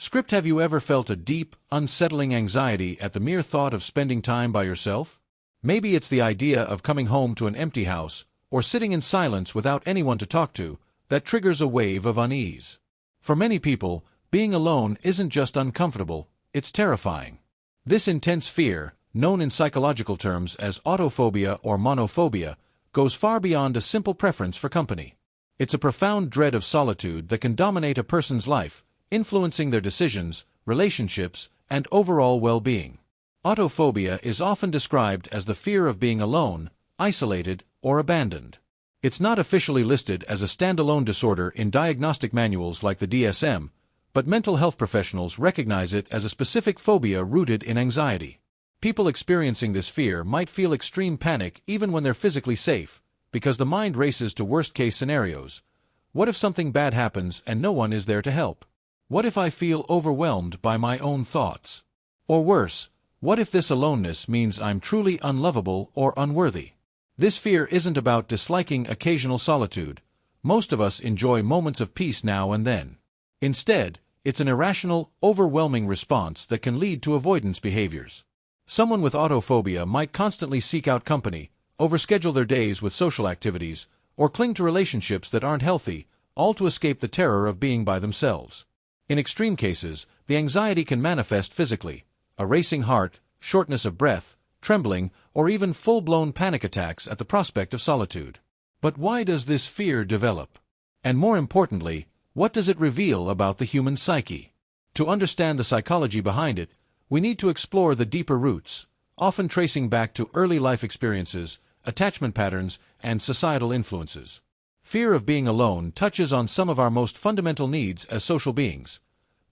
Script, have you ever felt a deep, unsettling anxiety at the mere thought of spending time by yourself? Maybe it's the idea of coming home to an empty house, or sitting in silence without anyone to talk to, that triggers a wave of unease. For many people, being alone isn't just uncomfortable, it's terrifying. This intense fear, known in psychological terms as autophobia or monophobia, goes far beyond a simple preference for company. It's a profound dread of solitude that can dominate a person's life, influencing their decisions, relationships, and overall well-being. Autophobia is often described as the fear of being alone, isolated, or abandoned. It's not officially listed as a standalone disorder in diagnostic manuals like the DSM, but mental health professionals recognize it as a specific phobia rooted in anxiety. People experiencing this fear might feel extreme panic even when they're physically safe, because the mind races to worst-case scenarios. What if something bad happens and no one is there to help? What if I feel overwhelmed by my own thoughts? Or worse, what if this aloneness means I'm truly unlovable or unworthy? This fear isn't about disliking occasional solitude. Most of us enjoy moments of peace now and then. Instead, it's an irrational, overwhelming response that can lead to avoidance behaviors. Someone with autophobia might constantly seek out company, overschedule their days with social activities, or cling to relationships that aren't healthy, all to escape the terror of being by themselves. In extreme cases, the anxiety can manifest physically: a racing heart, shortness of breath, trembling, or even full-blown panic attacks at the prospect of solitude. But why does this fear develop? And more importantly, what does it reveal about the human psyche? To understand the psychology behind it, we need to explore the deeper roots, often tracing back to early life experiences, attachment patterns, and societal influences. Fear of being alone touches on some of our most fundamental needs as social beings: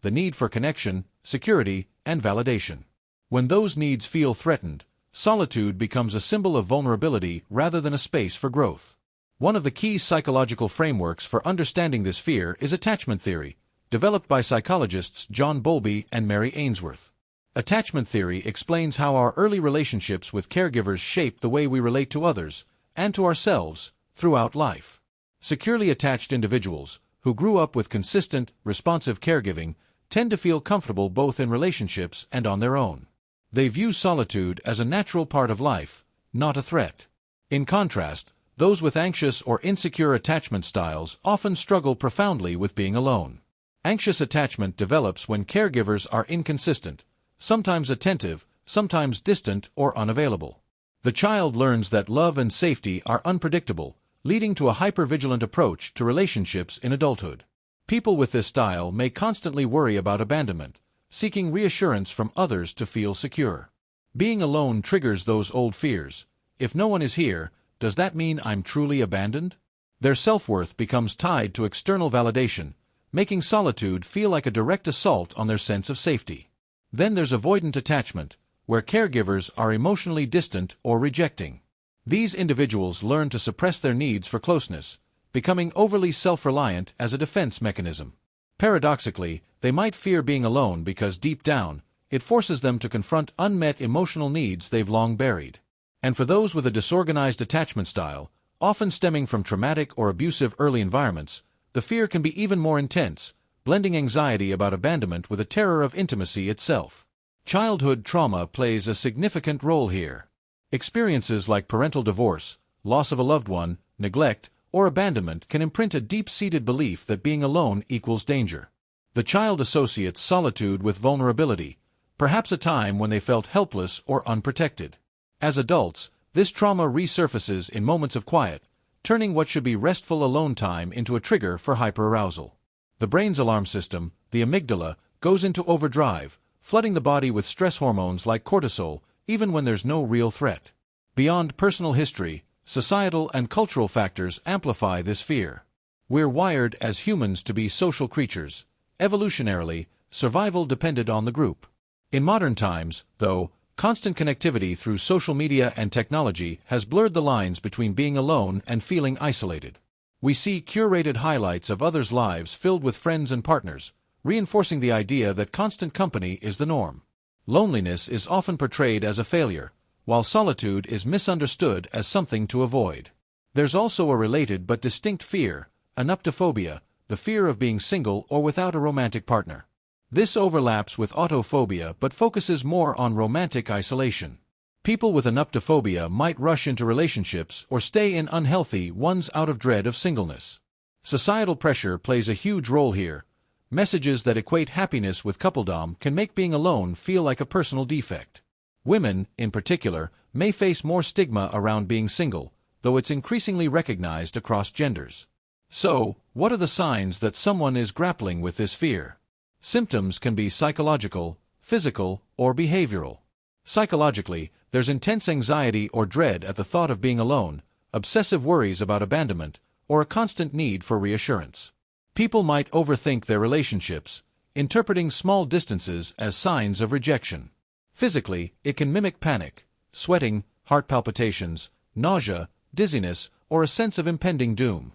the need for connection, security, and validation. When those needs feel threatened, solitude becomes a symbol of vulnerability rather than a space for growth. One of the key psychological frameworks for understanding this fear is attachment theory, developed by psychologists John Bowlby and Mary Ainsworth. Attachment theory explains how our early relationships with caregivers shape the way we relate to others, and to ourselves, throughout life. Securely attached individuals, who grew up with consistent, responsive caregiving, tend to feel comfortable both in relationships and on their own. They view solitude as a natural part of life, not a threat. In contrast, those with anxious or insecure attachment styles often struggle profoundly with being alone. Anxious attachment develops when caregivers are inconsistent, sometimes attentive, sometimes distant or unavailable. The child learns that love and safety are unpredictable, leading to a hypervigilant approach to relationships in adulthood. People with this style may constantly worry about abandonment, seeking reassurance from others to feel secure. Being alone triggers those old fears. If no one is here, does that mean I'm truly abandoned? Their self-worth becomes tied to external validation, making solitude feel like a direct assault on their sense of safety. Then there's avoidant attachment, where caregivers are emotionally distant or rejecting. These individuals learn to suppress their needs for closeness, becoming overly self-reliant as a defense mechanism. Paradoxically, they might fear being alone because deep down, it forces them to confront unmet emotional needs they've long buried. And for those with a disorganized attachment style, often stemming from traumatic or abusive early environments, the fear can be even more intense, blending anxiety about abandonment with a terror of intimacy itself. Childhood trauma plays a significant role here. Experiences like parental divorce, loss of a loved one, neglect, or abandonment can imprint a deep-seated belief that being alone equals danger. The child associates solitude with vulnerability, perhaps a time when they felt helpless or unprotected. As adults, this trauma resurfaces in moments of quiet, turning what should be restful alone time into a trigger for hyperarousal. The brain's alarm system, the amygdala, goes into overdrive, flooding the body with stress hormones like cortisol, even when there's no real threat. Beyond personal history, societal and cultural factors amplify this fear. We're wired as humans to be social creatures. Evolutionarily, survival depended on the group. In modern times, though, constant connectivity through social media and technology has blurred the lines between being alone and feeling isolated. We see curated highlights of others' lives filled with friends and partners, reinforcing the idea that constant company is the norm. Loneliness is often portrayed as a failure, while solitude is misunderstood as something to avoid. There's also a related but distinct fear, anuptophobia, the fear of being single or without a romantic partner. This overlaps with autophobia but focuses more on romantic isolation. People with anuptophobia might rush into relationships or stay in unhealthy ones out of dread of singleness. Societal pressure plays a huge role here. Messages that equate happiness with coupledom can make being alone feel like a personal defect. Women, in particular, may face more stigma around being single, though it's increasingly recognized across genders. So, what are the signs that someone is grappling with this fear? Symptoms can be psychological, physical, or behavioral. Psychologically, there's intense anxiety or dread at the thought of being alone, obsessive worries about abandonment, or a constant need for reassurance. People might overthink their relationships, interpreting small distances as signs of rejection. Physically, it can mimic panic, sweating, heart palpitations, nausea, dizziness, or a sense of impending doom.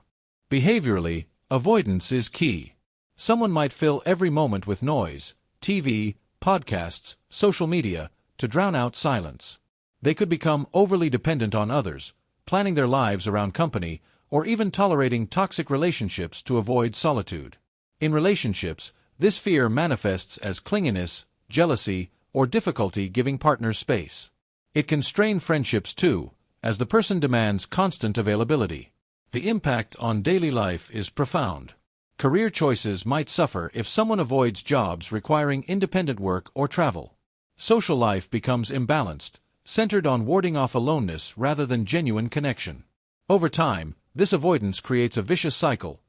Behaviorally, avoidance is key. Someone might fill every moment with noise, TV, podcasts, social media, to drown out silence. They could become overly dependent on others, planning their lives around company, or even tolerating toxic relationships to avoid solitude. In relationships, this fear manifests as clinginess, jealousy, or difficulty giving partners space. It can strain friendships too, as the person demands constant availability. The impact on daily life is profound. Career choices might suffer if someone avoids jobs requiring independent work or travel. Social life becomes imbalanced, centered on warding off aloneness rather than genuine connection. Over time, this avoidance creates a vicious cycle.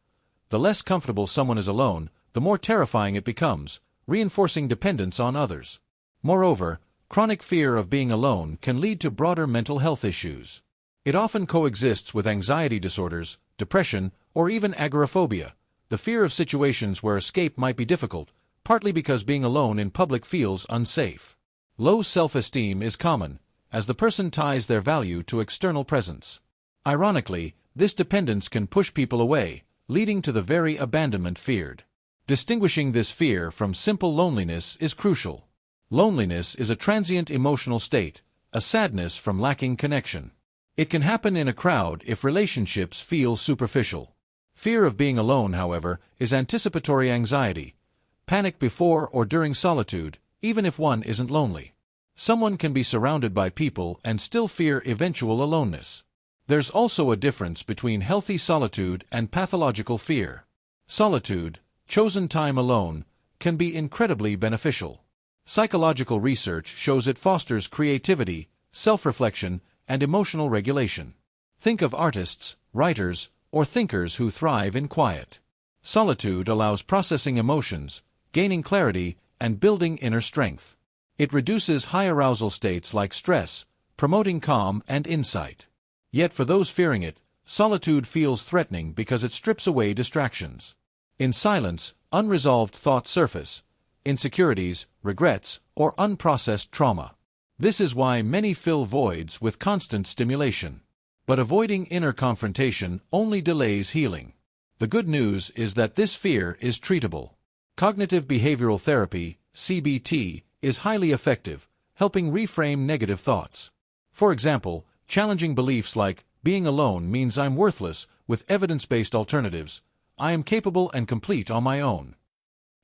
The less comfortable someone is alone, the more terrifying it becomes, reinforcing dependence on others. Moreover, chronic fear of being alone can lead to broader mental health issues. It often coexists with anxiety disorders, depression, or even agoraphobia, the fear of situations where escape might be difficult, partly because being alone in public feels unsafe. Low self-esteem is common, as the person ties their value to external presence. Ironically, this dependence can push people away, leading to the very abandonment feared. Distinguishing this fear from simple loneliness is crucial. Loneliness is a transient emotional state, a sadness from lacking connection. It can happen in a crowd if relationships feel superficial. Fear of being alone, however, is anticipatory anxiety, panic before or during solitude, even if one isn't lonely. Someone can be surrounded by people and still fear eventual aloneness. There's also a difference between healthy solitude and pathological fear. Solitude, chosen time alone, can be incredibly beneficial. Psychological research shows it fosters creativity, self-reflection, and emotional regulation. Think of artists, writers, or thinkers who thrive in quiet. Solitude allows processing emotions, gaining clarity, and building inner strength. It reduces high arousal states like stress, promoting calm and insight. Yet for those fearing it, solitude feels threatening because it strips away distractions. In silence, unresolved thoughts surface, insecurities, regrets, or unprocessed trauma. This is why many fill voids with constant stimulation. But avoiding inner confrontation only delays healing. The good news is that this fear is treatable. Cognitive behavioral therapy, CBT, is highly effective, helping reframe negative thoughts. For example, challenging beliefs like, being alone means I'm worthless, with evidence-based alternatives, I am capable and complete on my own.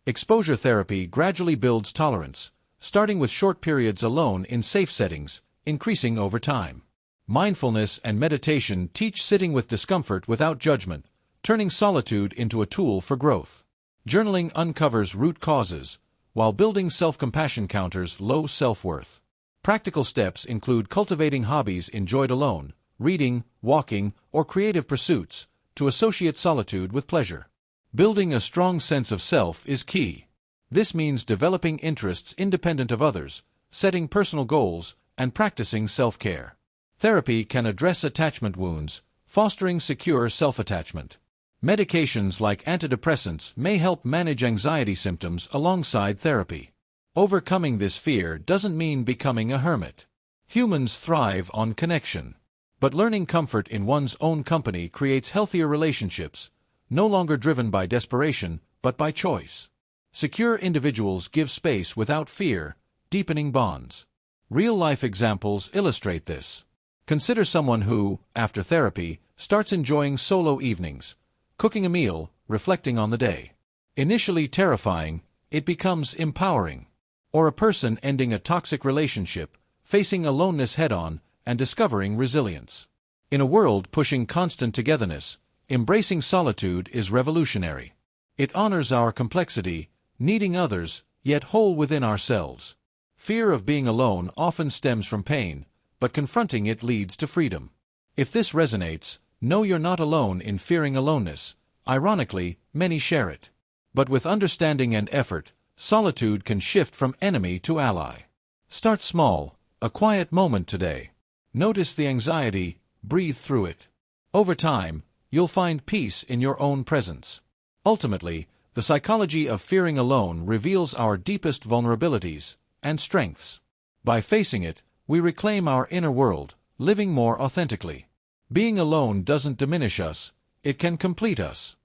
Exposure therapy gradually builds tolerance, starting with short periods alone in safe settings, increasing over time. Mindfulness and meditation teach sitting with discomfort without judgment, turning solitude into a tool for growth. Journaling uncovers root causes, while building self-compassion counters low self-worth. Practical steps include cultivating hobbies enjoyed alone, reading, walking, or creative pursuits, to associate solitude with pleasure. Building a strong sense of self is key. This means developing interests independent of others, setting personal goals, and practicing self-care. Therapy can address attachment wounds, fostering secure self-attachment. Medications like antidepressants may help manage anxiety symptoms alongside therapy. Overcoming this fear doesn't mean becoming a hermit. Humans thrive on connection. But learning comfort in one's own company creates healthier relationships, no longer driven by desperation, but by choice. Secure individuals give space without fear, deepening bonds. Real-life examples illustrate this. Consider someone who, after therapy, starts enjoying solo evenings, cooking a meal, reflecting on the day. Initially terrifying, it becomes empowering. Or a person ending a toxic relationship, facing aloneness head-on, and discovering resilience. In a world pushing constant togetherness, embracing solitude is revolutionary. It honors our complexity, needing others, yet whole within ourselves. Fear of being alone often stems from pain, but confronting it leads to freedom. If this resonates, know you're not alone in fearing aloneness. Ironically, many share it. But with understanding and effort, solitude can shift from enemy to ally. Start small, a quiet moment today. Notice the anxiety, breathe through it. Over time, you'll find peace in your own presence. Ultimately, the psychology of fearing alone reveals our deepest vulnerabilities and strengths. By facing it, we reclaim our inner world, living more authentically. Being alone doesn't diminish us, it can complete us.